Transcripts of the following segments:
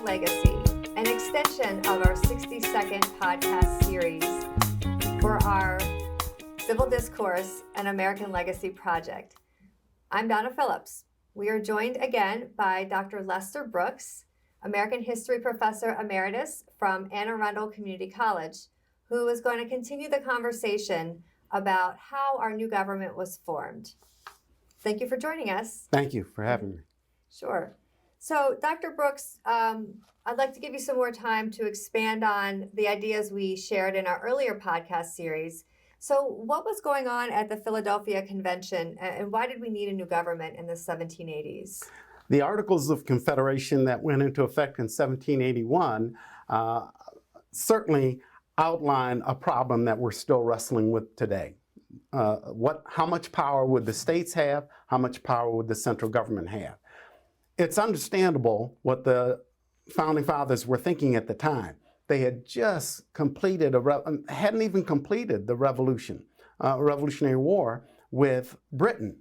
Legacy, an extension of our 60-second podcast series for our Civil Discourse and American Legacy project. I'm Donna Phillips. We are joined again by Dr. Lester Brooks, American History Professor Emeritus from Anne Arundel Community College, who is going to continue the conversation about how our new government was formed. Thank you for joining us. Thank you for having me. Sure. So, Dr. Brooks, I'd like to give you some more time to expand on the ideas we shared in our earlier podcast series. So, what was going on at the Philadelphia Convention, and why did we need a new government in the 1780s? The Articles of Confederation that went into effect in 1781 certainly outline a problem that we're still wrestling with today. How much power would the states have? How much power would the central government have? It's understandable what the Founding Fathers were thinking at the time. They had just completed hadn't even completed the Revolutionary War with Britain,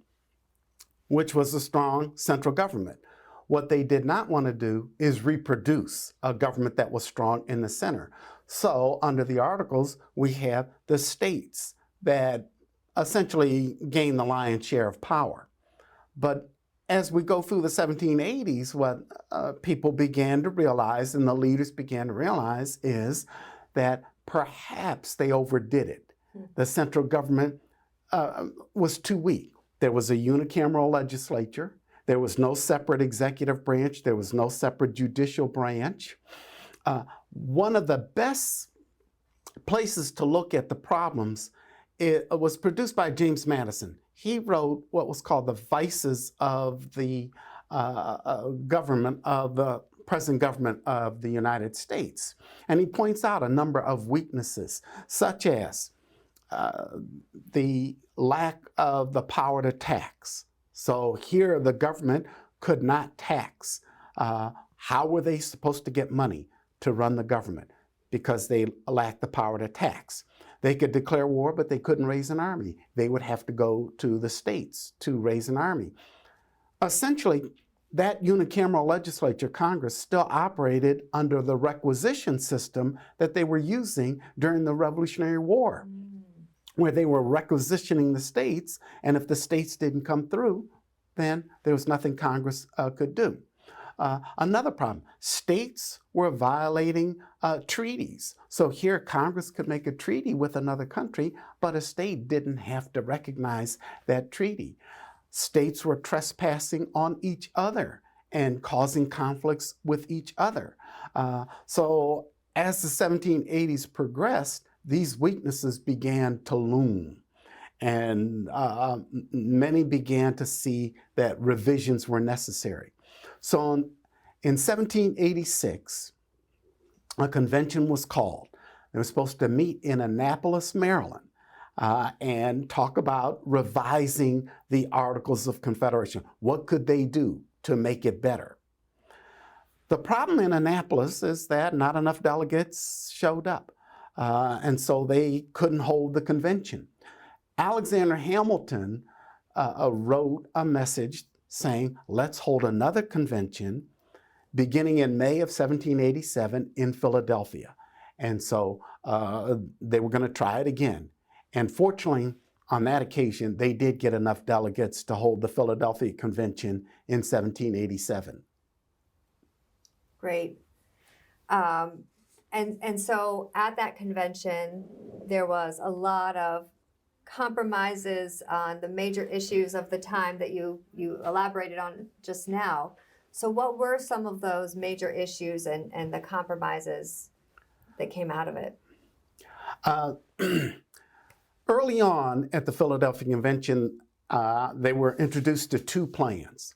which was a strong central government. What they did not want to do is reproduce a government that was strong in the center. So under the Articles, we have the states that essentially gain the lion's share of power. But as we go through the 1780s, what people began to realize and the leaders began to realize is that perhaps they overdid it. The central government was too weak. There was a unicameral legislature. There was no separate executive branch. There was no separate judicial branch. One of the best places to look at the problems was produced by James Madison. He wrote what was called the Vices of the government of the present government of the United States. And he points out a number of weaknesses, such as the lack of the power to tax. So here the government could not tax. How were they supposed to get money to run the government? Because they lacked the power to tax. They could declare war, but they couldn't raise an army. They would have to go to the states to raise an army. Essentially, that unicameral legislature, Congress, still operated under the requisition system that they were using during the Revolutionary War, where they were requisitioning the states, and if the states didn't come through, then there was nothing Congress could do. Another problem, states were violating treaties. So here Congress could make a treaty with another country, but a state didn't have to recognize that treaty. States were trespassing on each other and causing conflicts with each other. So as the 1780s progressed, these weaknesses began to loom. And many began to see that revisions were necessary. So in 1786, a convention was called. They were supposed to meet in Annapolis, Maryland, and talk about revising the Articles of Confederation. What could they do to make it better? The problem in Annapolis is that not enough delegates showed up, and so they couldn't hold the convention. Alexander Hamilton wrote a message saying, let's hold another convention beginning in May of 1787 in Philadelphia. And so they were going to try it again. And fortunately, on that occasion, they did get enough delegates to hold the Philadelphia Convention in 1787. Great. And so at that convention, there was a lot of compromises on the major issues of the time that you elaborated on just now. So what were some of those major issues and the compromises that came out of it? Early on at the Philadelphia Convention, they were introduced to two plans.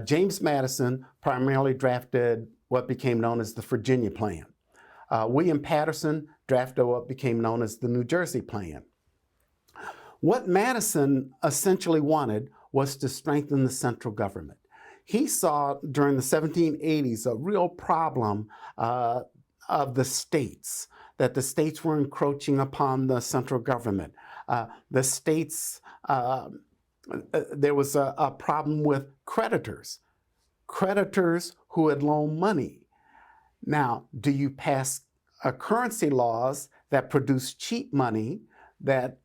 James Madison primarily drafted what became known as the Virginia Plan. William Patterson drafted what became known as the New Jersey Plan. What Madison essentially wanted was to strengthen the central government. He saw during the 1780s a real problem of the states, that the states were encroaching upon the central government. The states, there was a problem with creditors who had loaned money. Now, do you pass currency laws that produce cheap money that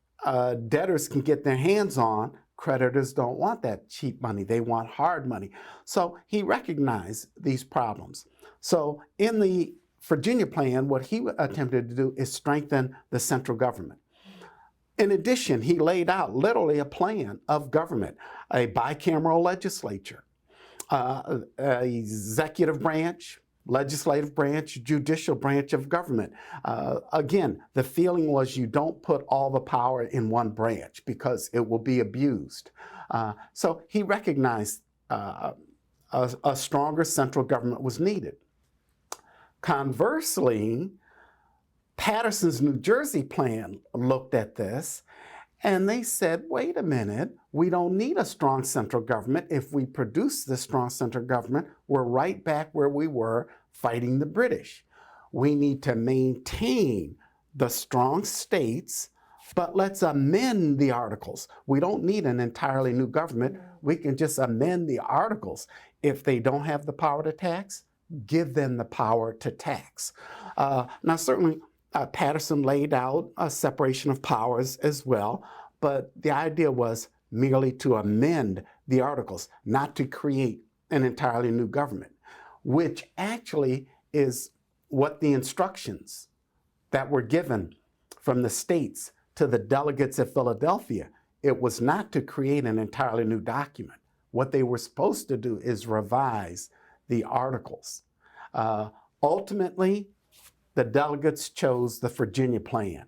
debtors can get their hands on? Creditors don't want that cheap money. They want hard money. So he recognized these problems. So in the Virginia plan, what he attempted to do is strengthen the central government. In addition, he laid out literally a plan of government, a bicameral legislature, executive branch, legislative branch, judicial branch of government. Again, the feeling was you don't put all the power in one branch because it will be abused. So he recognized a stronger central government was needed. Conversely, Patterson's New Jersey plan looked at this and they said, wait a minute, we don't need a strong central government. If we produce this strong central government, we're right back where we were fighting the British. We need to maintain the strong states, but let's amend the articles. We don't need an entirely new government. We can just amend the articles. If they don't have the power to tax, give them the power to tax. Now, certainly, Patterson laid out a separation of powers as well, but the idea was merely to amend the articles, not to create an entirely new government, which actually is what the instructions that were given from the states to the delegates at Philadelphia. It was not to create an entirely new document. What they were supposed to do is revise the articles. Ultimately, the delegates chose the Virginia plan.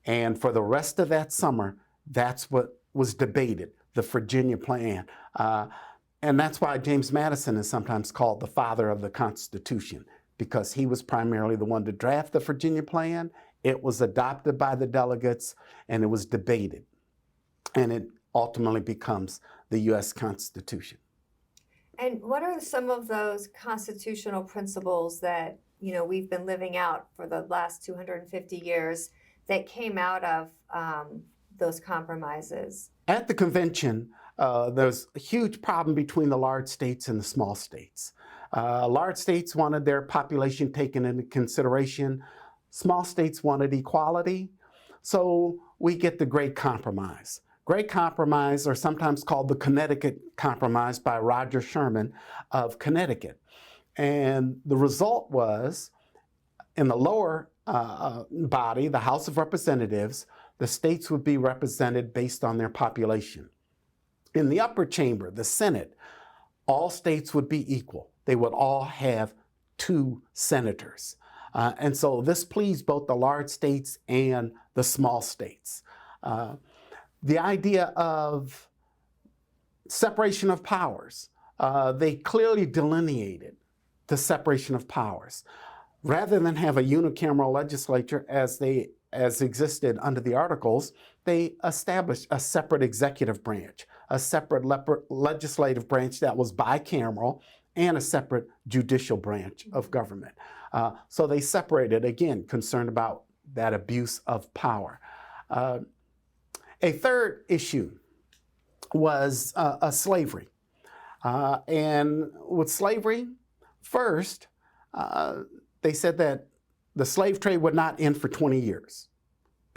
And for the rest of that summer, that's what was debated, the Virginia plan. And that's why James Madison is sometimes called the father of the Constitution, because he was primarily the one to draft the Virginia plan. It was adopted by the delegates and it was debated. And it ultimately becomes the U.S. Constitution. And what are some of those constitutional principles that we've been living out for the last 250 years that came out of those compromises? At the convention, there's a huge problem between the large states and the small states. Large states wanted their population taken into consideration. Small states wanted equality. So we get the Great Compromise. Great Compromise, or sometimes called the Connecticut Compromise by Roger Sherman of Connecticut. And the result was, in the lower body, the House of Representatives, the states would be represented based on their population. In the upper chamber, the Senate, all states would be equal. They would all have 2 senators. And so this pleased both the large states and the small states. The idea of separation of powers, they clearly delineated the separation of powers. Rather than have a unicameral legislature as existed under the Articles, they established a separate executive branch, a separate legislative branch that was bicameral, and a separate judicial branch of government. So they separated, again, concerned about that abuse of power. A third issue was slavery. And with slavery, first, they said that the slave trade would not end for 20 years.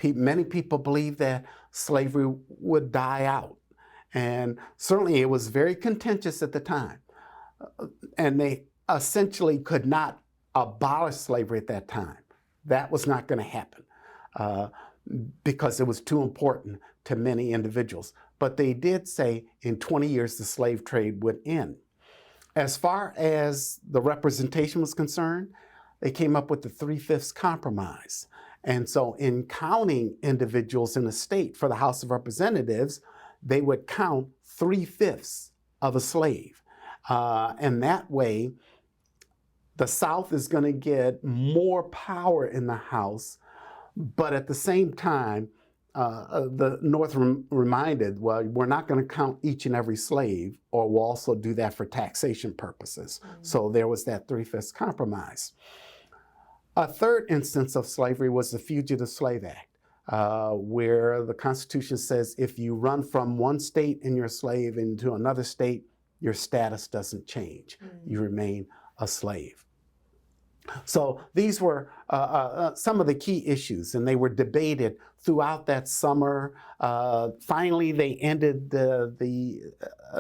Many people believed that slavery would die out. And certainly it was very contentious at the time. And they essentially could not abolish slavery at that time. That was not going to happen because it was too important to many individuals. But they did say in 20 years the slave trade would end. As far as the representation was concerned, they came up with the 3/5 compromise. And so in counting individuals in a state for the House of Representatives, they would count 3/5 of a slave. And that way, the South is going to get more power in the House, but at the same time, the North reminded, well, we're not going to count each and every slave, or we'll also do that for taxation purposes. So there was that 3/5 compromise. A third instance of slavery was the Fugitive Slave Act, where the Constitution says if you run from one state and you're a slave into another state, your status doesn't change. You remain a slave. So these were some of the key issues, and they were debated throughout that summer. Finally, they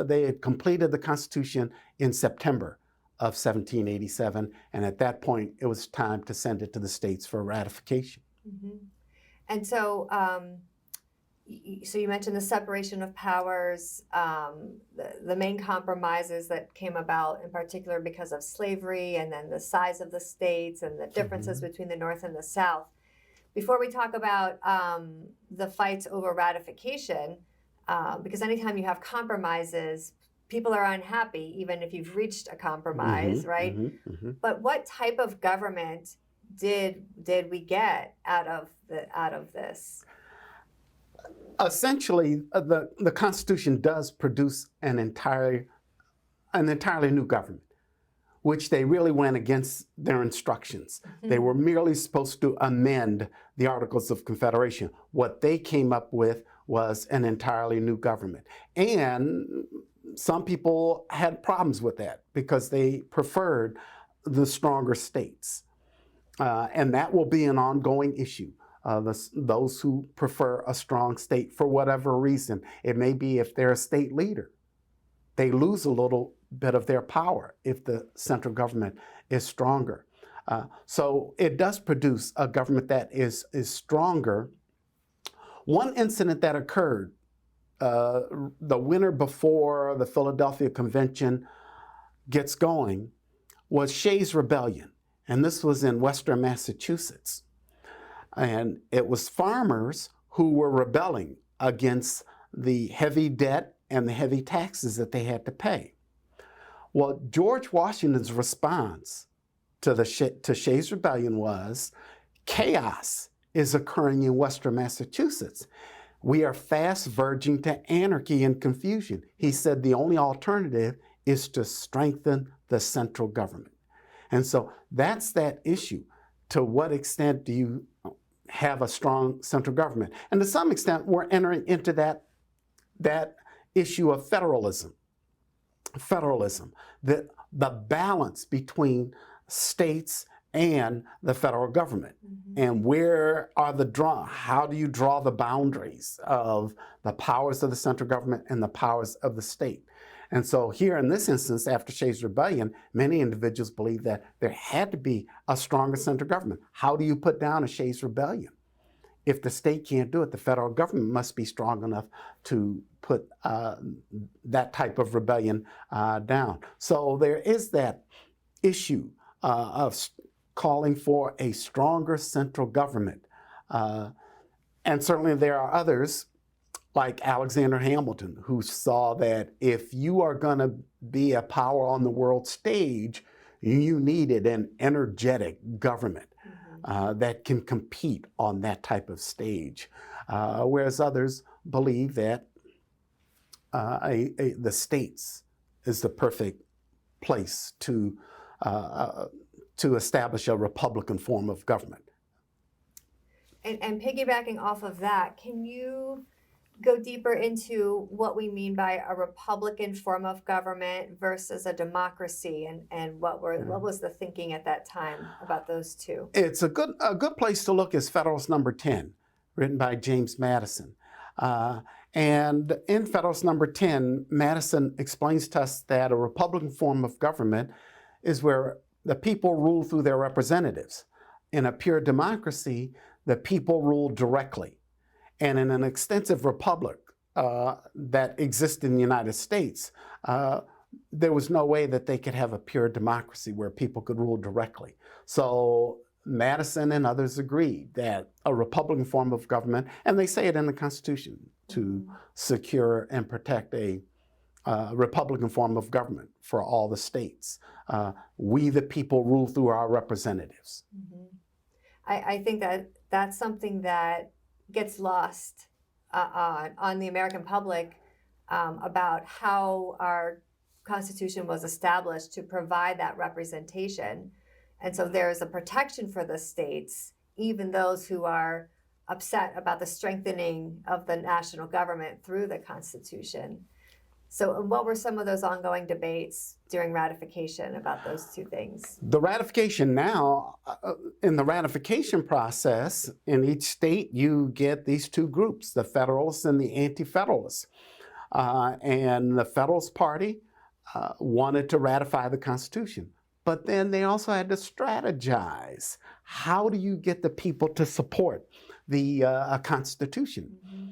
had completed the Constitution in September of 1787, and at that point, it was time to send it to the states for ratification. Mm-hmm. And so, so you mentioned the separation of powers, the main compromises that came about in particular because of slavery, and then the size of the states and the differences between the North and the South. Before we talk about the fights over ratification, because anytime you have compromises, people are unhappy, even if you've reached a compromise, right? But what type of government did we get out of this? Essentially, the Constitution does produce an entirely new government, which they really went against their instructions. They were merely supposed to amend the Articles of Confederation. What they came up with was an entirely new government. And some people had problems with that because they preferred the stronger states. And that will be an ongoing issue. Those who prefer a strong state for whatever reason. It may be if they're a state leader, they lose a little bit of their power if the central government is stronger. So it does produce a government that is stronger. One incident that occurred the winter before the Philadelphia Convention gets going was Shays' Rebellion, and this was in western Massachusetts. And it was farmers who were rebelling against the heavy debt and the heavy taxes that they had to pay. Well, George Washington's response to Shays' Rebellion was, chaos is occurring in western Massachusetts. We are fast verging to anarchy and confusion. He said the only alternative is to strengthen the central government. And so that's that issue. To what extent do you have a strong central government? And to some extent, we're entering into that issue of federalism. The balance between states and the federal government. And where are how do you draw the boundaries of the powers of the central government and the powers of the state? And so here in this instance, after Shays' Rebellion, many individuals believe that there had to be a stronger central government. How do you put down a Shays' Rebellion? If the state can't do it, the federal government must be strong enough to put that type of rebellion down. So there is that issue of calling for a stronger central government. And certainly there are others, like Alexander Hamilton, who saw that if you are going to be a power on the world stage, you needed an energetic government that can compete on that type of stage. Whereas others believe that the states is the perfect place to establish a Republican form of government. And piggybacking off of that, can you go deeper into what we mean by a Republican form of government versus a democracy, and what was the thinking at that time about those two? It's a good place to look is Federalist Number 10, written by James Madison. And in Federalist Number 10, Madison explains to us that a Republican form of government is where the people rule through their representatives. In a pure democracy, the people rule directly. And in an extensive republic that exists in the United States, there was no way that they could have a pure democracy where people could rule directly. So Madison and others agreed that a Republican form of government, and they say it in the Constitution, to secure and protect a Republican form of government for all the states. We, the people, rule through our representatives. I think that's something that gets lost on the American public about how our Constitution was established to provide that representation. And so there's a protection for the states, even those who are upset about the strengthening of the national government through the Constitution. So what were some of those ongoing debates during ratification about those two things? The ratification now, in the ratification process, in each state, you get these two groups, the Federalists and the Anti-Federalists. And the Federalist Party wanted to ratify the Constitution. But then they also had to strategize. How do you get the people to support the Constitution? Mm-hmm.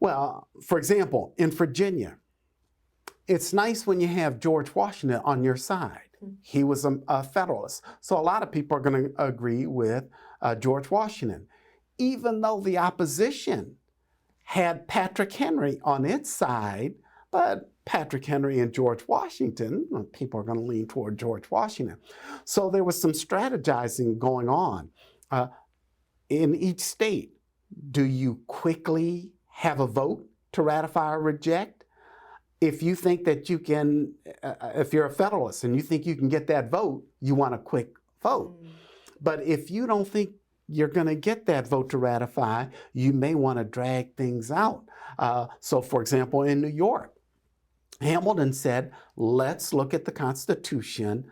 Well, for example, in Virginia, it's nice when you have George Washington on your side. Mm-hmm. He was a Federalist. So a lot of people are going to agree with George Washington. Even though the opposition had Patrick Henry on its side, but Patrick Henry and George Washington, people are going to lean toward George Washington. So there was some strategizing going on. In each state, do you quickly have a vote to ratify or reject? If you think that you can, if you're a Federalist and you think you can get that vote, you want a quick vote. But if you don't think you're going to get that vote to ratify, you may want to drag things out. So for example, in New York, Hamilton said, let's look at the Constitution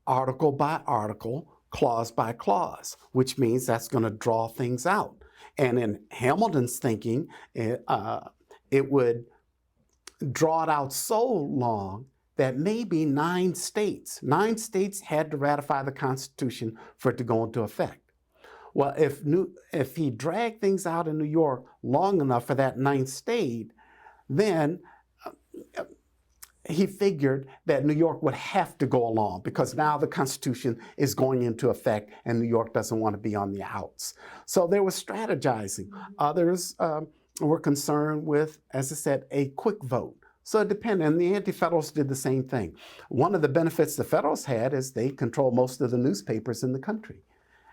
article by article, clause by clause, which means that's going to draw things out. And in Hamilton's thinking, it would draw it out so long that maybe 9 states had to ratify the Constitution for it to go into effect. Well, if he dragged things out in New York long enough for that 9th state, then he figured that New York would have to go along because now the Constitution is going into effect and New York doesn't want to be on the outs. So there was strategizing. Others were concerned with, as I said, a quick vote. So it depended, and the Anti-Federalists did the same thing. One of the benefits the Federalists had is they control most of the newspapers in the country.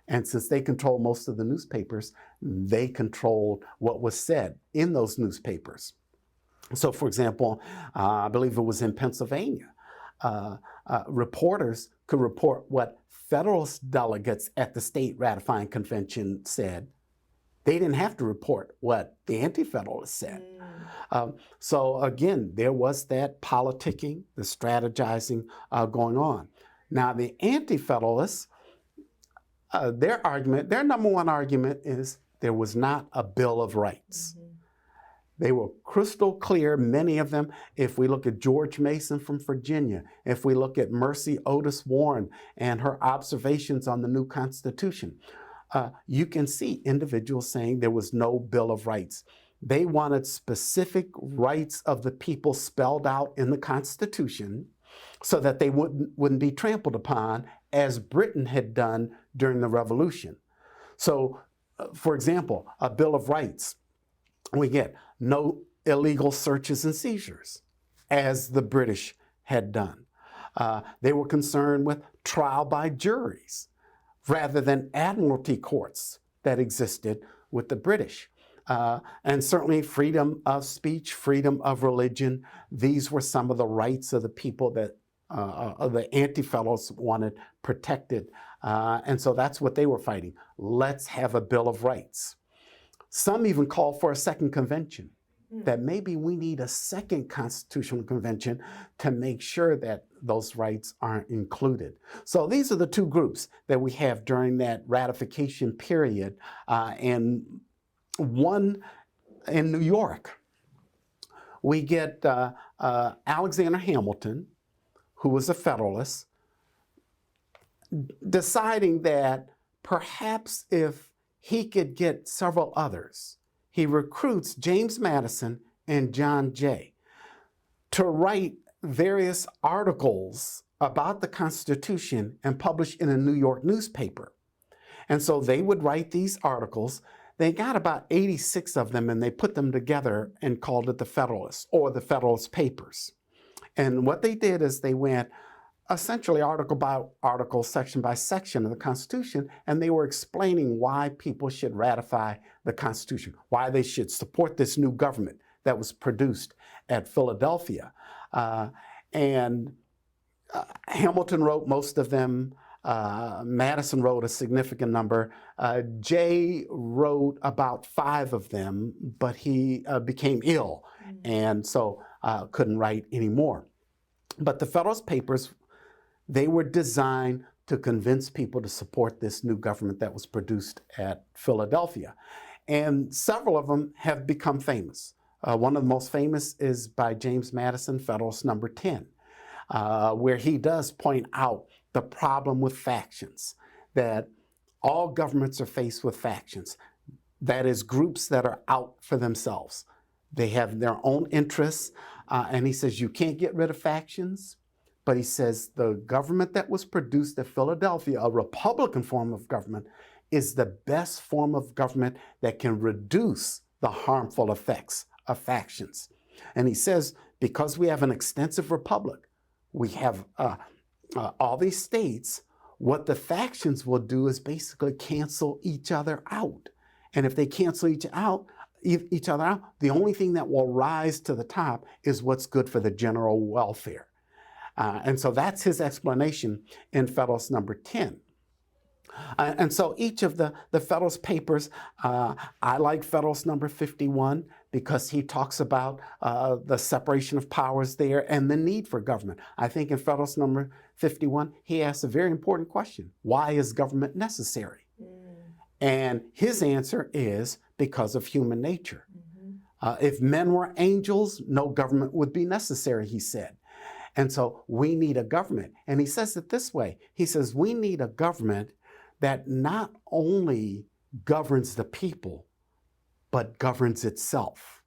And since they control most of the newspapers, they controlled what was said in those newspapers. So for example, I believe it was in Pennsylvania, reporters could report what Federalist delegates at the state ratifying convention said. They didn't have to report what the Anti-Federalists said. So again, there was that politicking, the strategizing going on. Now the Anti-Federalists, their number one argument is there was not a Bill of Rights. Mm-hmm. They were crystal clear, many of them. If we look at George Mason from Virginia, if we look at Mercy Otis Warren and her observations on the new Constitution, you can see individuals saying there was no Bill of Rights. They wanted specific rights of the people spelled out in the Constitution so that they wouldn't be trampled upon as Britain had done during the Revolution. So, for example, a Bill of Rights, we get no illegal searches and seizures, as the British had done. They were concerned with trial by juries rather than admiralty courts that existed with the British. And certainly freedom of speech, freedom of religion, these were some of the rights of the people that the Anti-Federalists wanted protected. And so that's what they were fighting. Let's have a Bill of Rights. Some even called for a second convention, that maybe we need a second constitutional convention to make sure that those rights aren't included. So these are the two groups that we have during that ratification period. And one in New York, we get Alexander Hamilton, who was a Federalist, deciding that perhaps if he could get several others, he recruits James Madison and John Jay to write various articles about the Constitution and publish in a New York newspaper. And so they would write these articles. They got about 86 of them and they put them together and called it the Federalists or the Federalist Papers. And what they did is they went essentially article by article, section by section of the Constitution, and they were explaining why people should ratify the Constitution, why they should support this new government that was produced at Philadelphia. Hamilton wrote most of them. Madison wrote a significant number. Jay wrote about 5 of them, but he became ill. And so couldn't write anymore. But the Federalist Papers, they were designed to convince people to support this new government that was produced at Philadelphia. And several of them have become famous. One of the most famous is by James Madison, Federalist Number 10, where he does point out the problem with factions, that all governments are faced with factions. That is, groups that are out for themselves. They have their own interests, and he says you can't get rid of factions, but he says the government that was produced at Philadelphia, a Republican form of government, is the best form of government that can reduce the harmful effects of factions. And he says because we have an extensive republic, we have all these states, what the factions will do is basically cancel each other out. And if they cancel each other out, the only thing that will rise to the top is what's good for the general welfare. And so that's his explanation in Federalist Number 10. And so each of the Federalist Papers, I like Federalist Number 51 because he talks about the separation of powers there and the need for government. I think in Federalist Number 51, he asks a very important question. Why is government necessary? And his answer is because of human nature. If men were angels, no government would be necessary, he said. And so we need a government. And he says it this way. He says we need a government that not only governs the people, but governs itself.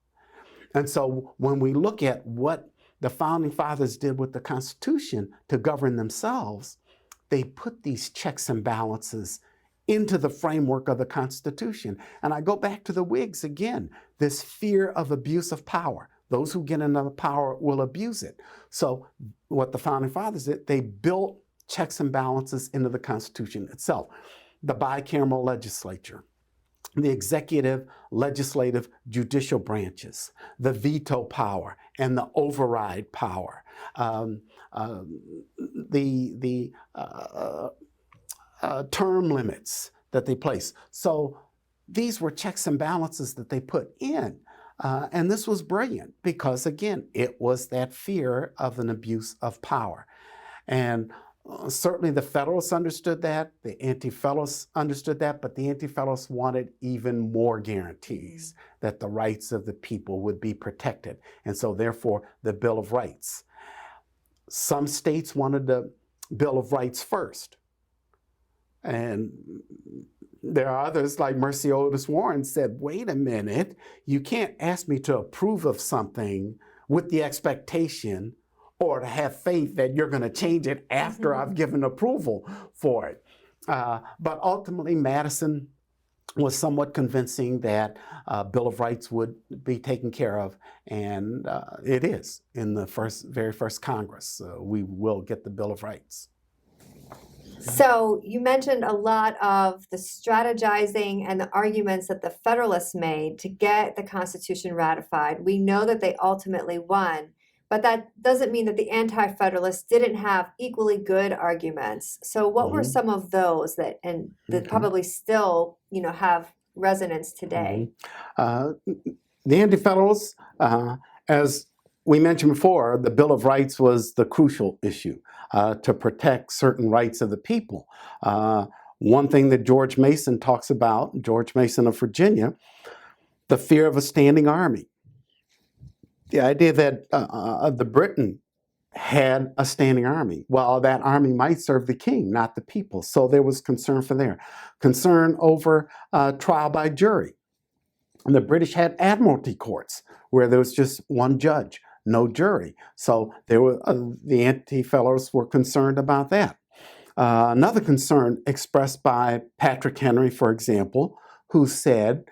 And so when we look at what the Founding Fathers did with the Constitution to govern themselves, they put these checks and balances into the framework of the Constitution. And I go back to the Whigs again, this fear of abuse of power. Those who get into power will abuse it. So what the Founding Fathers did, they built checks and balances into the Constitution itself. The bicameral legislature, the executive, legislative, judicial branches, the veto power and the override power, term limits that they place. So these were checks and balances that they put in. And this was brilliant because, again, it was that fear of an abuse of power. And certainly the Federalists understood that, the Anti-Federalists understood that, but the Anti-Federalists wanted even more guarantees that the rights of the people would be protected. And so therefore, the Bill of Rights. Some states wanted the Bill of Rights first. And there are others, like Mercy Otis Warren said, wait a minute, you can't ask me to approve of something with the expectation or to have faith that you're going to change it after I've given approval for it. But ultimately, Madison was somewhat convincing that Bill of Rights would be taken care of, and it is in the very first Congress. We will get the Bill of Rights. So you mentioned a lot of the strategizing and the arguments that the Federalists made to get the Constitution ratified. We know that they ultimately won, but that doesn't mean that the Anti-Federalists didn't have equally good arguments. So what were some of those that probably still, have resonance today? The Anti-Federalists, as we mentioned before, the Bill of Rights was the crucial issue to protect certain rights of the people. One thing that George Mason talks about, George Mason of Virginia, the fear of a standing army. The idea that the Britain had a standing army. Well, that army might serve the king, not the people. So there was concern for there. Concern over trial by jury. And the British had admiralty courts where there was just one judge, no jury. So there were the Anti-Federalists were concerned about that. Another concern expressed by Patrick Henry, for example, who said,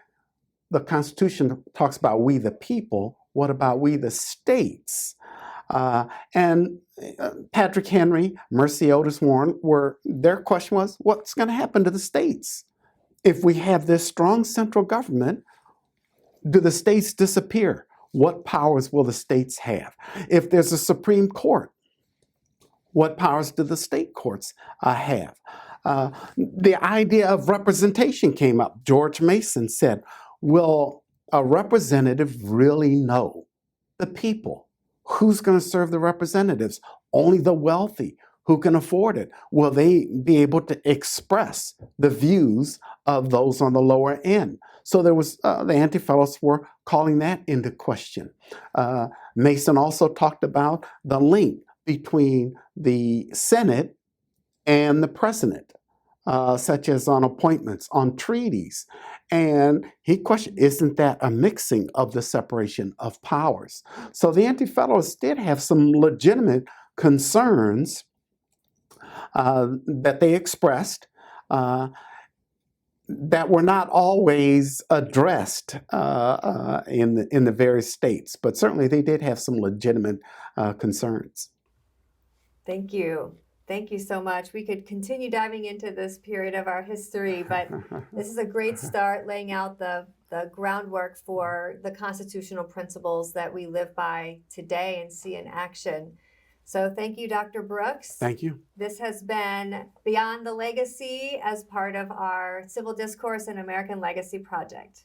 the Constitution talks about we the people. What about we the states? And Patrick Henry, Mercy Otis Warren, their question was, what's going to happen to the states? If we have this strong central government, do the states disappear? What powers will the states have? If there's a Supreme Court, what powers do the state courts have? The idea of representation came up. George Mason said, will a representative really know the people? who's going to serve the representatives? Only the wealthy who can afford it. Will they be able to express the views of those on the lower end? So there was the Anti-Federalists were calling that into question. Mason also talked about the link between the Senate and the president, such as on appointments, on treaties. And he questioned, isn't that a mixing of the separation of powers? So the Anti-Federalists did have some legitimate concerns that they expressed that were not always addressed in the various states, but certainly they did have some legitimate concerns. Thank you. Thank you so much. We could continue diving into this period of our history, but this is a great start laying out the groundwork for the constitutional principles that we live by today and see in action. So thank you, Dr. Brooks. Thank you. This has been Beyond the Legacy as part of our Civil Discourse and American Legacy project.